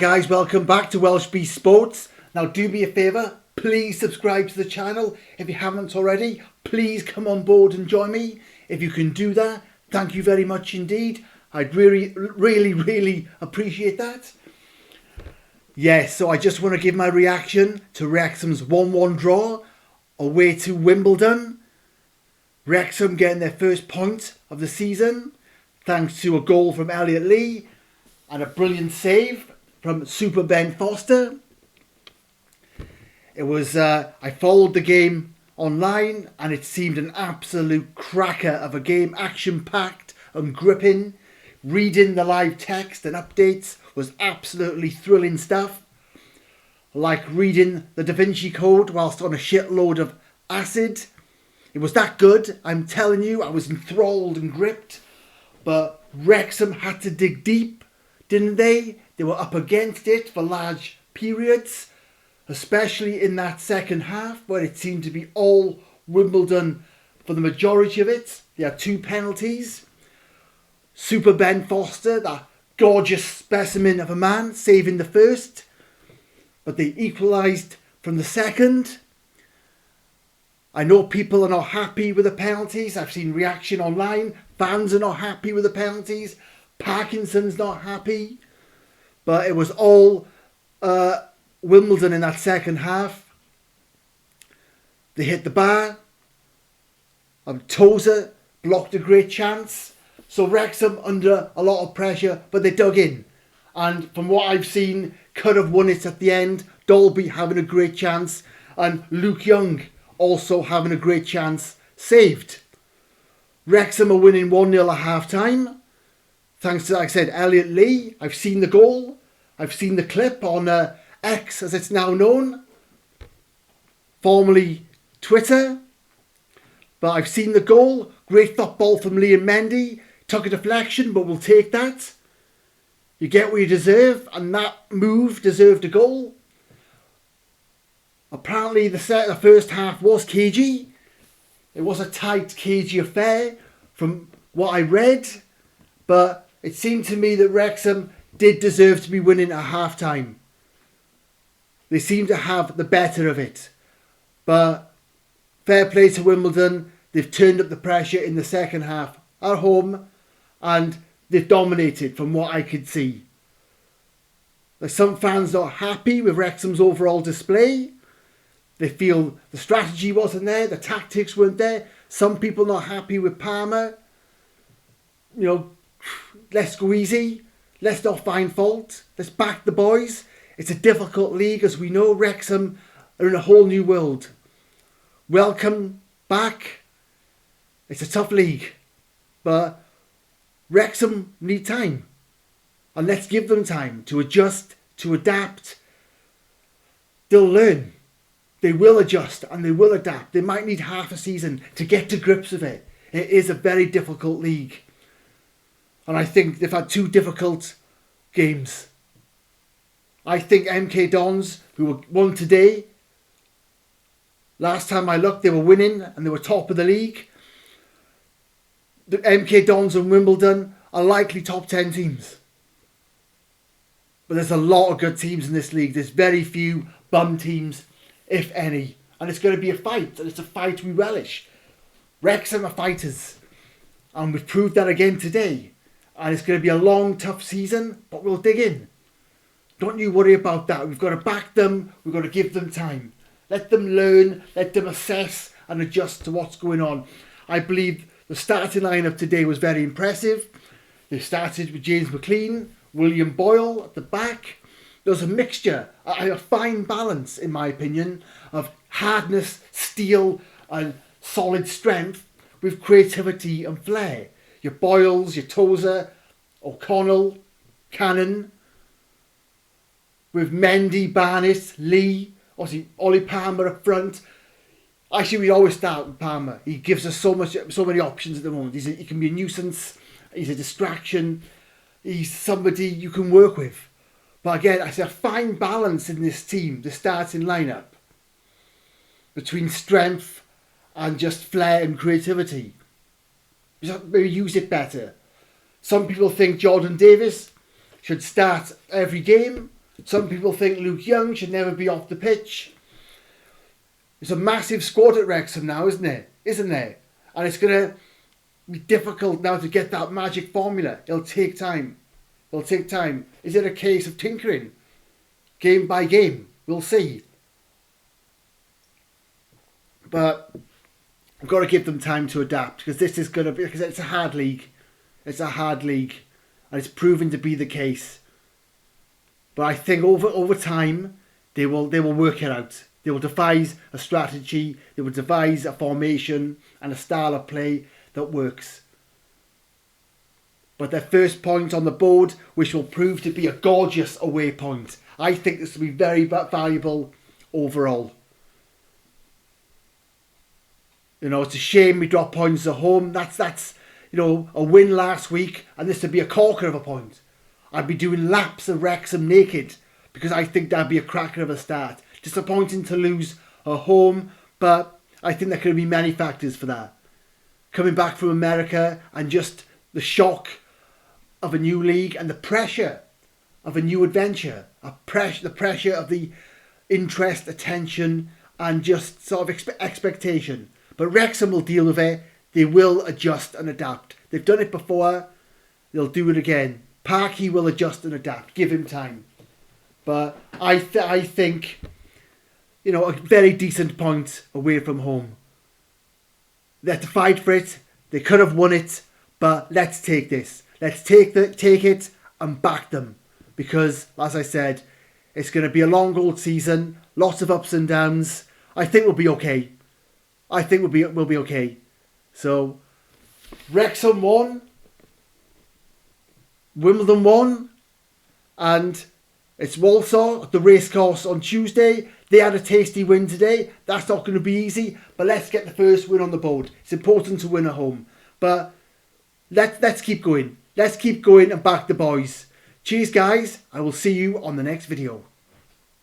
guys, welcome back to Welsh Beast Sports. Now do me a favour, please subscribe to the channel. If you haven't already, please come on board and join me. If you can do that, thank you very much indeed. I'd really appreciate that. Yes, so I just want to give my reaction to Wrexham's 1-1 draw away to Wimbledon. Wrexham getting their first point of the season thanks to a goal from Elliot Lee and a brilliant save from Super Ben Foster. It was I followed the game online and it seemed an absolute cracker of a game, action-packed and gripping. Reading the live text and updates was absolutely thrilling stuff. Like reading the Da Vinci Code whilst on a shitload of acid. It was that good, I'm telling you. I was enthralled and gripped. But Wrexham had to dig deep, didn't they? They were up against it for large periods, especially in that second half where it seemed to be all Wimbledon for the majority of it. They had 2 penalties. Super Ben Foster, that gorgeous specimen of a man, saving the first. But they equalised from the second. I know people are not happy with the penalties. I've seen reaction online. Fans are not happy with the penalties. Parkinson's not happy. But it was all Wimbledon in that second half. They hit the bar. Tozer blocked a great chance. So Wrexham under a lot of pressure, but they dug in. And from what I've seen, could have won it at the end. Dolby having a great chance. And Luke Young also having a great chance. Saved. Wrexham are winning 1-0 at half time. Thanks to, like I said, Elliot Lee. I've seen the goal. I've seen the clip on X, as it's now known. Formerly Twitter. But I've seen the goal. Great football from Liam Mendy. Took a deflection, but we'll take that. You get what you deserve, and that move deserved a goal. Apparently the first half was cagey. It was a tight, cagey affair from what I read. But it seemed to me that Wrexham did deserve to be winning at half time. They seemed to have the better of it. But fair play to Wimbledon. They've turned up the pressure in the second half at home. And they've dominated from what I could see. There's some fans not happy with Wrexham's overall display. They feel the strategy wasn't there. The tactics weren't there. Some people not happy with Palmer. You know, let's go easy. Let's not find fault. Let's back the boys. It's a difficult league, as we know. Wrexham are in a whole new world. Welcome back. It's a tough league. But Wrexham need time. And let's give them time to adjust, to adapt. They'll learn. They will adjust and they will adapt. They might need half a season to get to grips with it. It is a very difficult league. And I think they've had 2 difficult games. I think MK Dons, who won today, last time I looked, they were winning and they were top of the league. The MK Dons and Wimbledon are likely top 10 teams. But there's a lot of good teams in this league. There's very few bum teams, if any. And it's going to be a fight. And it's a fight we relish. Wrexham are fighters. And we've proved that again today. And it's going to be a long, tough season. But we'll dig in. Don't you worry about that. We've got to back them. We've got to give them time. Let them learn. Let them assess and adjust to what's going on. I believe the starting lineup today was very impressive. They started with James McLean, William Boyle at the back. There was a mixture, a fine balance, in my opinion, of hardness, steel and solid strength with creativity and flair. Your Boyles, your Tozer, O'Connell, Cannon, with Mendy, Barnett, Lee, obviously Ollie Palmer up front. Actually, we always start with Palmer. He gives us so many options at the moment. He can be a nuisance. He's a distraction. He's somebody you can work with. But again, I see a fine balance in this team, the starting lineup, between strength and just flair and creativity. Just maybe use it better. Some people think Jordan Davis should start every game. Some people think Luke Young should never be off the pitch. It's a massive squad at Wrexham now, isn't it? Isn't there? And it's going to be difficult now to get that magic formula. It'll take time. It'll take time. Is it a case of tinkering? Game by game. We'll see. But I've got to give them time to adapt, because this is going to be, because it's a hard league. It's a hard league. And it's proven to be the case. But I think over time, they will work it out. They will devise a strategy. They will devise a formation and a style of play that works. But their first point on the board, which will prove to be a gorgeous away point. I think this will be very valuable overall. You know, it's a shame we dropped points at home. That's you know, a win last week, and this would be a corker of a point. I'd be doing laps of Wrexham naked, because I think that'd be a cracker of a start. Disappointing to lose at home, but I think there could be many factors for that. Coming back from America and just the shock of a new league and the pressure of a new adventure. The pressure of the interest, attention and just sort of expectation. But Wrexham will deal with it. They will adjust and adapt. They've done it before. They'll do it again. Parky will adjust and adapt. Give him time. But I think, you know, a very decent point away from home. They had to fight for it. They could have won it. But let's take this. Let's take it and back them. Because, as I said, it's going to be a long old season. Lots of ups and downs. I think we'll be okay. I think we'll be okay. So, Wrexham won. Wimbledon won. And it's Walsall at the racecourse on Tuesday. They had a tasty win today. That's not going to be easy. But let's get the first win on the board. It's important to win at home. But let's keep going. Let's keep going and back the boys. Cheers, guys. I will see you on the next video.